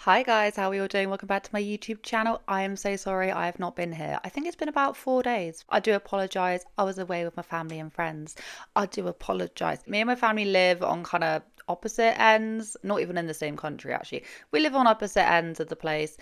Hi guys, how are you all doing? Welcome back to my YouTube channel. I am so sorry I have not been here. I think it's been about 4 days. I do apologise. I was away with my family and friends. I do apologise. Me and my family live on kind of opposite ends, not even in the same country actually. We live on opposite ends of the place.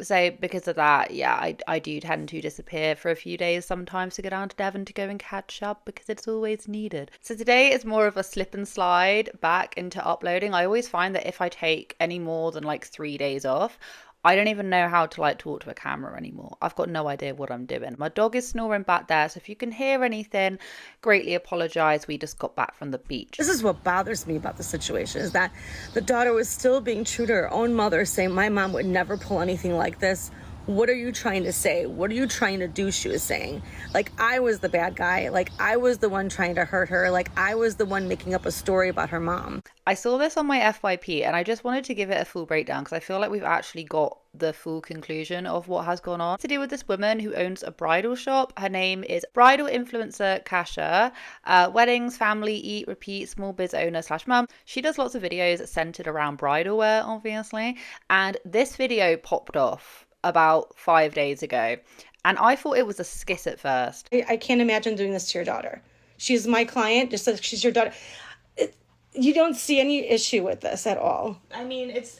So because of that, yeah, I do tend to disappear for a few days sometimes to go down to Devon to go and catch up because it's always needed. So today is more of a slip and slide back into uploading. I always find that if I take any more than like 3 days off, I don't even know how to like talk to a camera anymore. I've got no idea what I'm doing. My dog is snoring back there, so if you can hear anything, greatly apologize. We just got back from the beach. This is what bothers me about the situation, is that the daughter was still being true to her own mother, saying my mom would never pull anything like this. What are you trying to say? What are you trying to do? She was saying, like, I was the bad guy. Like, I was the one trying to hurt her. Like, I was the one making up a story about her mom. I saw this on my FYP and I just wanted to give it a full breakdown because I feel like we've actually got the full conclusion of what has gone on. It's to do with this woman who owns a bridal shop. Her name is bridal influencer Kasha. Weddings, family, eat, repeat, small biz owner / mum. She does lots of videos centered around bridal wear, obviously. And this video popped off about 5 days ago. And I thought it was a skit at first. I can't imagine doing this to your daughter. She's my client, just like she's your daughter. You don't see any issue with this at all. It's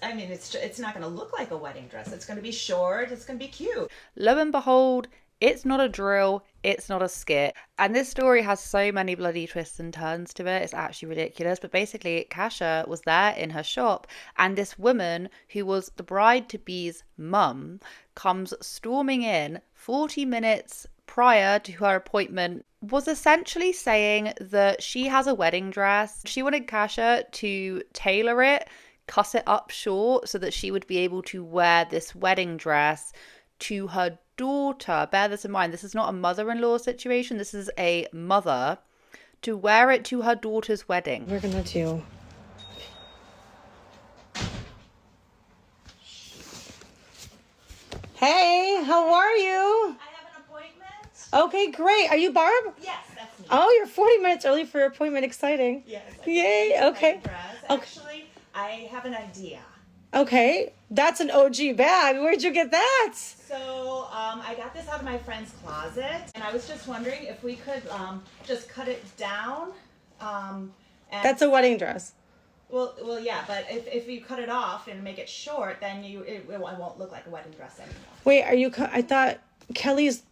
not going to look like a wedding dress. It's going to be short. It's going to be cute. Lo and behold, it's not a drill. It's not a skit. And this story has so many bloody twists and turns to it. It's actually ridiculous. But basically, Kasha was there in her shop and this woman who was the bride-to-be's mum comes storming in 40 minutes prior to her appointment, was essentially saying that she has a wedding dress. She wanted Kasha to tailor it, cut it up short so that she would be able to wear this wedding dress to her daughter. Bear this in mind, this is not a mother-in-law situation. This is a mother to wear it to her daughter's wedding. We're gonna do. Hey, how are you? I have an appointment. Okay, great. Are you Barb? Yes, that's me. Oh, you're 40 minutes early for your appointment. Exciting. Yes. Yay, okay. Actually, I have an idea. Okay, that's an OG bag. Where'd you get that? So I got this out of my friend's closet, and I was just wondering if we could just cut it down. And That's a wedding dress. Well, yeah, but if you cut it off and make it short, then it won't look like a wedding dress anymore. Wait, are you? I thought Kelly's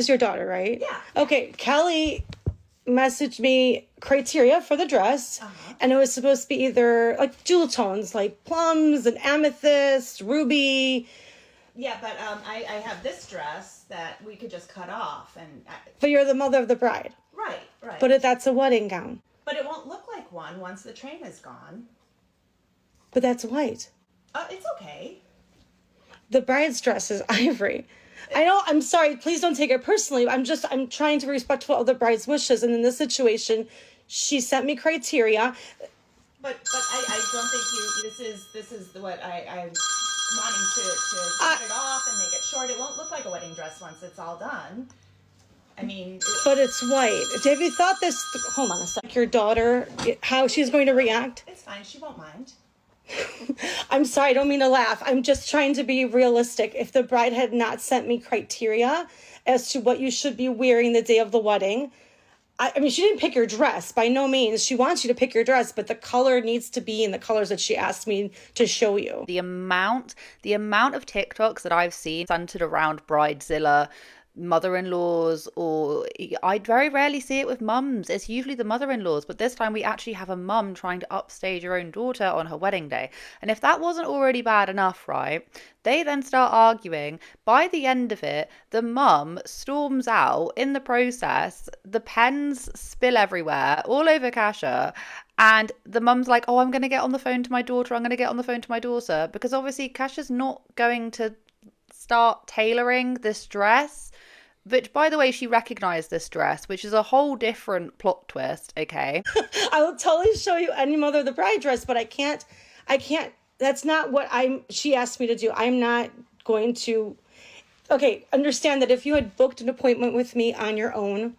your daughter, right? Yeah. Okay, Kelly messaged me criteria for the dress, and it was supposed to be either like jewel tones, like plums and amethyst, ruby. Yeah, but I have this dress that we could just cut off and. But you're the mother of the bride. Right. But that's a wedding gown. But it won't look like one once the train is gone. But that's white. It's okay. The bride's dress is ivory. I know, I'm sorry, please don't take it personally. I'm trying to be respectful of the bride's wishes. And in this situation, she sent me criteria. But I don't think this is what I'm wanting to cut it off and make it short. It won't look like a wedding dress once it's all done. But it's white. Have you thought this? Hold on a sec. Your daughter, how she's going to react? It's fine. She won't mind. I'm sorry. I don't mean to laugh. I'm just trying to be realistic. If the bride had not sent me criteria as to what you should be wearing the day of the wedding, I mean, she didn't pick your dress by no means. She wants you to pick your dress, but the color needs to be in the colors that she asked me to show you. The amount of TikToks that I've seen centered around Bridezilla, mother-in-laws, or I very rarely see it with mums. It's usually the mother-in-laws, but this time we actually have a mum trying to upstage her own daughter on her wedding day. And if that wasn't already bad enough, right, they then start arguing. By the end of it, the mum storms out. In the process, the pens spill everywhere, all over Kasha. And the mum's like, oh, I'm going to get on the phone to my daughter. I'm going to get on the phone to my daughter. Because obviously Kasha's not going to start tailoring this dress. Which, by the way, she recognized this dress, which is a whole different plot twist, okay? I will totally show you any mother of the bride dress, but I can't, that's not what she asked me to do. I'm not going to, okay, understand that if you had booked an appointment with me on your own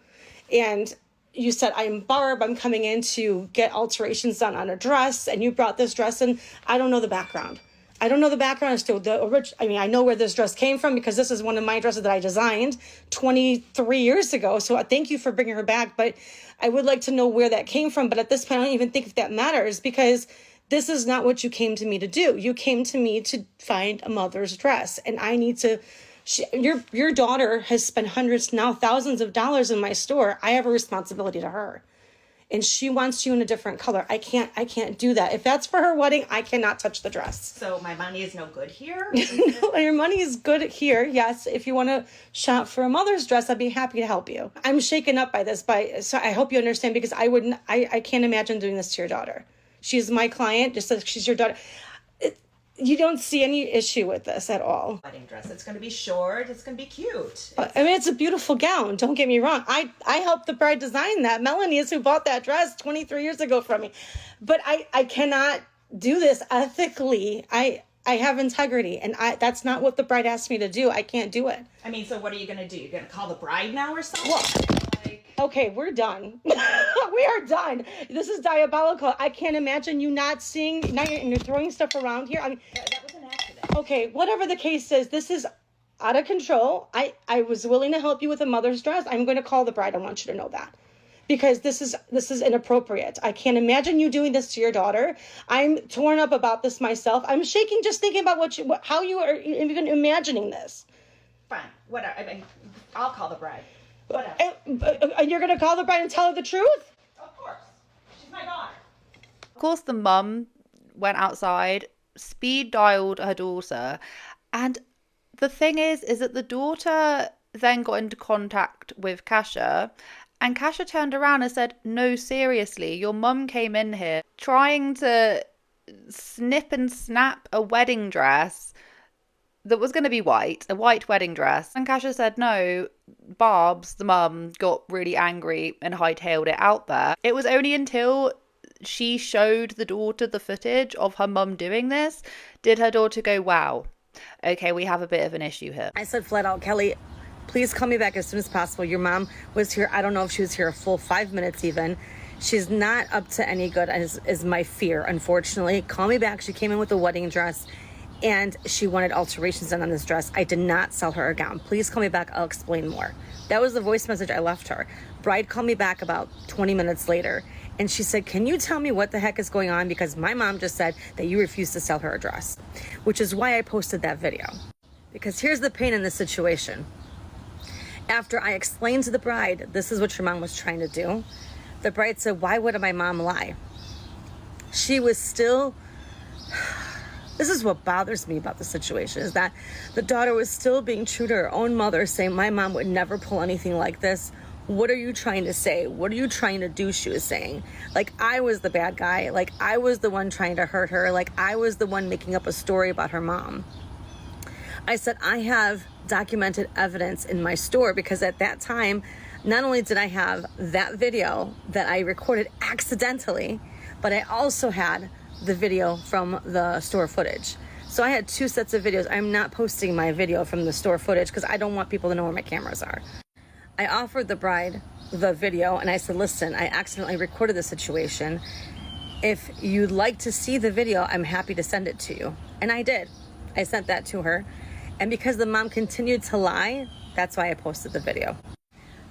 and you said, I'm Barb, I'm coming in to get alterations done on a dress, and you brought this dress in, I don't know the background. I don't know the background as to I mean, I know where this dress came from because this is one of my dresses that I designed 23 years ago. So thank you for bringing her back. But I would like to know where that came from. But at this point, I don't even think if that matters, because this is not what you came to me to do. You came to me to find a mother's dress, and I need to. Your daughter has spent hundreds, now thousands of dollars in my store. I have a responsibility to her. And she wants you in a different color. I can't do that. If that's for her wedding, I cannot touch the dress. So my money is no good here? No, your money is good here. Yes, if you want to shop for a mother's dress, I'd be happy to help you. I'm shaken up by this, so I hope you understand, because I can't imagine doing this to your daughter. She's my client, just like she's your daughter. You don't see any issue with this at all. Wedding dress. It's going to be short. It's going to be cute. I mean, it's a beautiful gown. Don't get me wrong. I helped the bride design that. Melanie is who bought that dress 23 years ago from me. But I cannot do this ethically. I have integrity, and that's not what the bride asked me to do. I can't do it. I mean, so what are you going to do? You're going to call the bride now or something? Well, okay, we're done. We are done. This is diabolical. I can't imagine you not seeing. Now you're throwing stuff around here. I mean, that was an accident. Okay, whatever the case is, this is out of control. I was willing to help you with a mother's dress. I'm going to call the bride. I want you to know that, because this is inappropriate. I can't imagine you doing this to your daughter. I'm torn up about this myself. I'm shaking just thinking about how you are even imagining this. Fine, whatever. I mean, I'll call the bride. Whatever. And you're going to call the bride and tell her the truth? Of course. She's my daughter. Of course, the mum went outside, speed dialed her daughter, and the thing is that the daughter then got into contact with Kasha, and Kasha turned around and said, "No, seriously, your mum came in here trying to snip and snap a wedding dress that was going to be white, a white wedding dress." And Kasha said no. Barb's, the mum, got really angry and hightailed it out there. It was only until she showed the daughter the footage of her mum doing this did her daughter go, "Wow, okay, we have a bit of an issue here." I said flat out, "Kelly, please call me back as soon as possible. Your mom was here. I don't know if she was here a full 5 minutes even. She's not up to any good, is my fear, unfortunately. Call me back." She came in with a wedding dress, and she wanted alterations done on this dress. I did not sell her a gown. Please call me back. I'll explain more. That was the voice message I left her. Bride called me back about 20 minutes later, and she said, "Can you tell me what the heck is going on? Because my mom just said that you refused to sell her a dress," which is why I posted that video. Because here's the pain in this situation. After I explained to the bride, this is what your mom was trying to do, the bride said, "Why would my mom lie?" She was still... This is what bothers me about the situation, is that the daughter was still being true to her own mother, saying, "My mom would never pull anything like this. What are you trying to say? What are you trying to do?" She was saying. Like I was the bad guy. Like I was the one trying to hurt her. Like I was the one making up a story about her mom. I said, I have documented evidence in my store, because at that time, not only did I have that video that I recorded accidentally, but I also had the video from the store footage. So I had 2 sets of videos. I'm not posting my video from the store footage because I don't want people to know where my cameras are. I offered the bride the video, and I said, "Listen, I accidentally recorded the situation. If you'd like to see the video, I'm happy to send it to you." And I did. I sent that to her. And because the mom continued to lie, that's why I posted the video.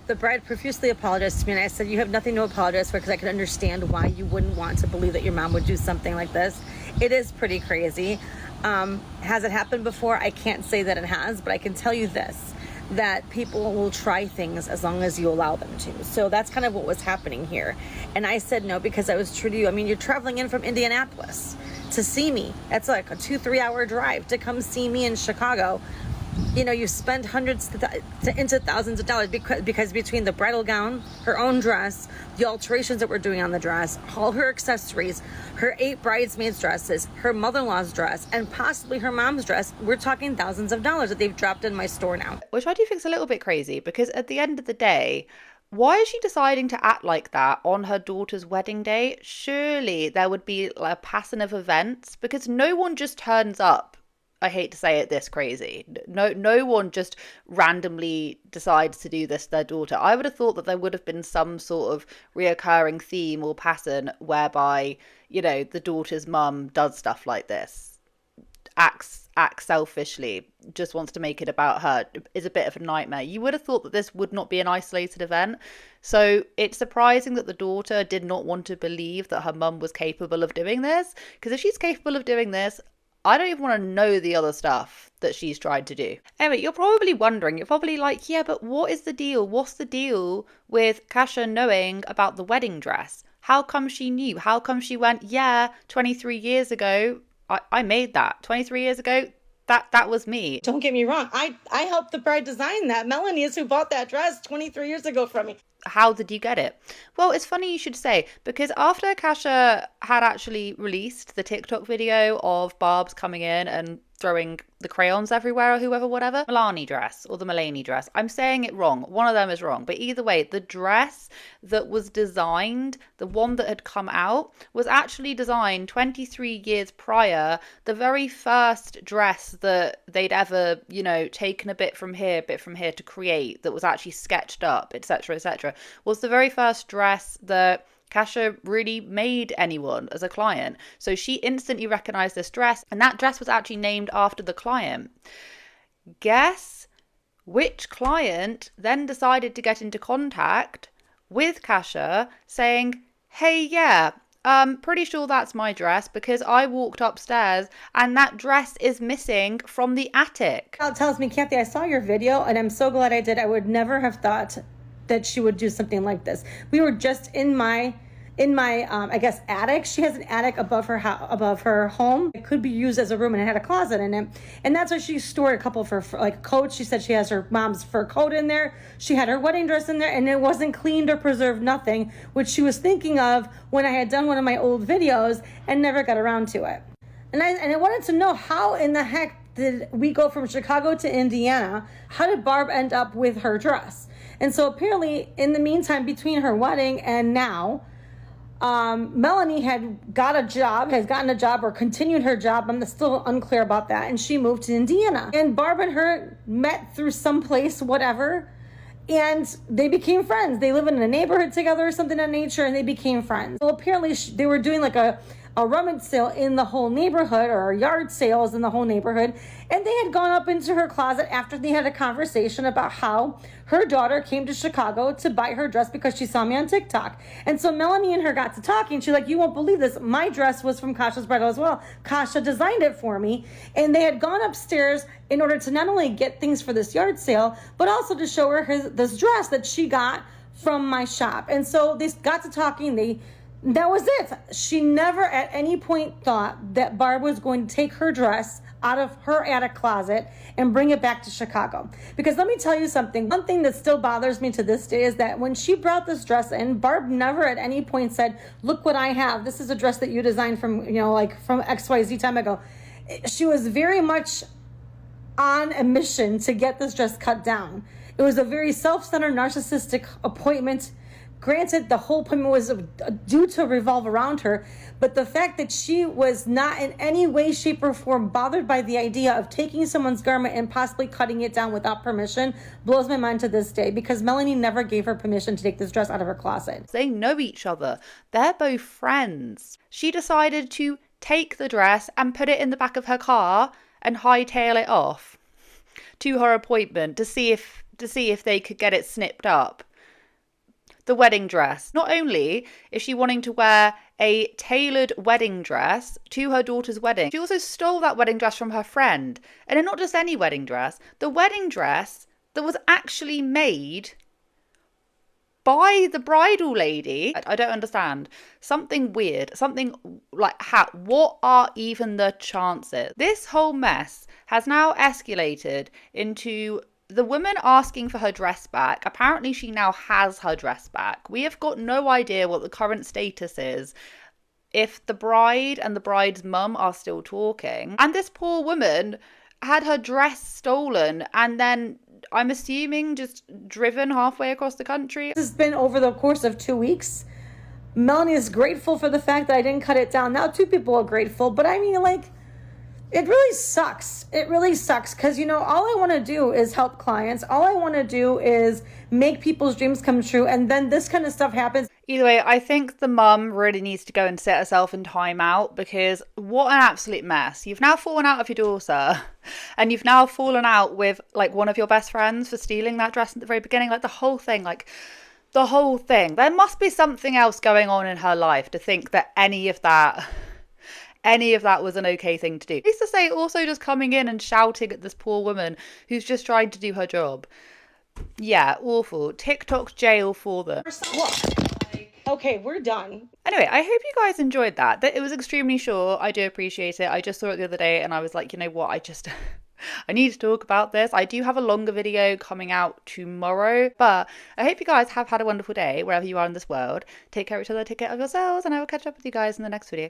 The bride profusely apologized to me, and I said, "You have nothing to apologize for, because I can understand why you wouldn't want to believe that your mom would do something like this. It is pretty crazy. Has it happened before? I can't say that it has, but I can tell you this, that people will try things as long as you allow them to." So that's kind of what was happening here. And I said no, because I was true to you. I mean, you're traveling in from Indianapolis to see me. That's like a 2-3 hour drive to come see me in Chicago. You know, you spend hundreds into thousands of dollars, because between the bridal gown, her own dress, the alterations that we're doing on the dress, all her accessories, her 8 bridesmaids dresses, her mother-in-law's dress, and possibly her mom's dress, we're talking thousands of dollars that they've dropped in my store now. Which I do think is a little bit crazy, because at the end of the day, why is she deciding to act like that on her daughter's wedding day? Surely there would be a pattern of events, because no one just turns up. I hate to say it this crazy. No one just randomly decides to do this to their daughter. I would have thought that there would have been some sort of reoccurring theme or pattern whereby, you know, the daughter's mum does stuff like this. acts selfishly, just wants to make it about her, is a bit of a nightmare. You would have thought that this would not be an isolated event. So it's surprising that the daughter did not want to believe that her mum was capable of doing this, because if she's capable of doing this, I don't even want to know the other stuff that she's tried to do. Anyway, you're probably wondering, you're probably like, yeah, but what is the deal? What's the deal with Kasha knowing about the wedding dress? How come she knew? How come she went, yeah, 23 years ago, I made that. 23 years ago, that was me. Don't get me wrong. I helped the bride design that. Melanie is who bought that dress 23 years ago from me. How did you get it? Well, it's funny you should say, because after Kasha had actually released the TikTok video of Barb's coming in and throwing the crayons everywhere or whoever, whatever, Milani dress or the Mulaney dress. I'm saying it wrong. One of them is wrong. But either way, the dress that was designed, the one that had come out, was actually designed 23 years prior. The very first dress that they'd ever, taken a bit from here to create, that was actually sketched up, etc., etc., was the very first dress that Kasha really made anyone as a client. So she instantly recognized this dress, and that dress was actually named after the client. Guess which client then decided to get into contact with Kasha saying, hey, yeah, pretty sure that's my dress because I walked upstairs and that dress is missing from the attic. Al tells me, Kathy, I saw your video and I'm so glad I did. I would never have thought that she would do something like this. We were just in my I guess attic. She has an attic above her home. It could be used as a room and it had a closet in it. And that's where she stored a couple of her like coats. She said she has her mom's fur coat in there. She had her wedding dress in there and it wasn't cleaned or preserved, nothing, which she was thinking of when I had done one of my old videos and never got around to it. And I wanted to know, how in the heck did we go from Chicago to Indiana? How did Barb end up with her dress? And so apparently in the meantime, between her wedding and now, Melanie has gotten a job or continued her job. I'm still unclear about that. And she moved to Indiana. And Barb and her met through someplace, whatever. And they became friends. They live in a neighborhood together or something of that nature, and they became friends. Well, apparently they were doing like a rummage sale in the whole neighborhood, or yard sales in the whole neighborhood. And they had gone up into her closet after they had a conversation about how her daughter came to Chicago to buy her dress because she saw me on TikTok. And so Melanie and her got to talking. She's like, you won't believe this. My dress was from Kasha's bridal as well. Kasha designed it for me. And they had gone upstairs in order to not only get things for this yard sale, but also to show her this dress that she got from my shop. And so they got to talking. That was it. She never at any point thought that Barb was going to take her dress out of her attic closet and bring it back to Chicago. Because let me tell you something. One thing that still bothers me to this day is that when she brought this dress in, Barb never at any point said, look what I have. This is a dress that you designed from, from XYZ time ago. She was very much on a mission to get this dress cut down. It was a very self-centered, narcissistic appointment. Granted, the whole appointment was due to revolve around her, but the fact that she was not in any way, shape, or form bothered by the idea of taking someone's garment and possibly cutting it down without permission blows my mind to this day, because Melanie never gave her permission to take this dress out of her closet. They know each other. They're both friends. She decided to take the dress and put it in the back of her car and hightail it off to her appointment to see if they could get it snipped up. The wedding dress. Not only is she wanting to wear a tailored wedding dress to her daughter's wedding, she also stole that wedding dress from her friend. And not just any wedding dress, the wedding dress that was actually made by the bridal lady. I don't understand. Something weird. Something like, what are even the chances? This whole mess has now escalated into the woman asking for her dress back. Apparently she now has her dress back. We have got no idea what the current status is, if the bride and the bride's mum are still talking. And this poor woman had her dress stolen and then, I'm assuming, just driven halfway across the country. This has been over the course of 2 weeks. Melanie is grateful for the fact that I didn't cut it down. Now 2 people are grateful, but I mean, It really sucks. It really sucks because, you know, all I want to do is help clients. All I want to do is make people's dreams come true. And then this kind of stuff happens. Either way, I think the mum really needs to go and set herself in time out, because what an absolute mess. You've now fallen out of your daughter, and you've now fallen out with like one of your best friends for stealing that dress at the very beginning. Like the whole thing, the whole thing. There must be something else going on in her life to think that any of that was an okay thing to do. At least to say, also just coming in and shouting at this poor woman who's just trying to do her job. Yeah, awful. TikTok jail for them. Okay, we're done. Anyway, I hope you guys enjoyed that. It was extremely short. I do appreciate it. I just saw it the other day and I was like, you know what? I need to talk about this. I do have a longer video coming out tomorrow, but I hope you guys have had a wonderful day wherever you are in this world. Take care of each other, take care of yourselves, and I will catch up with you guys in the next video.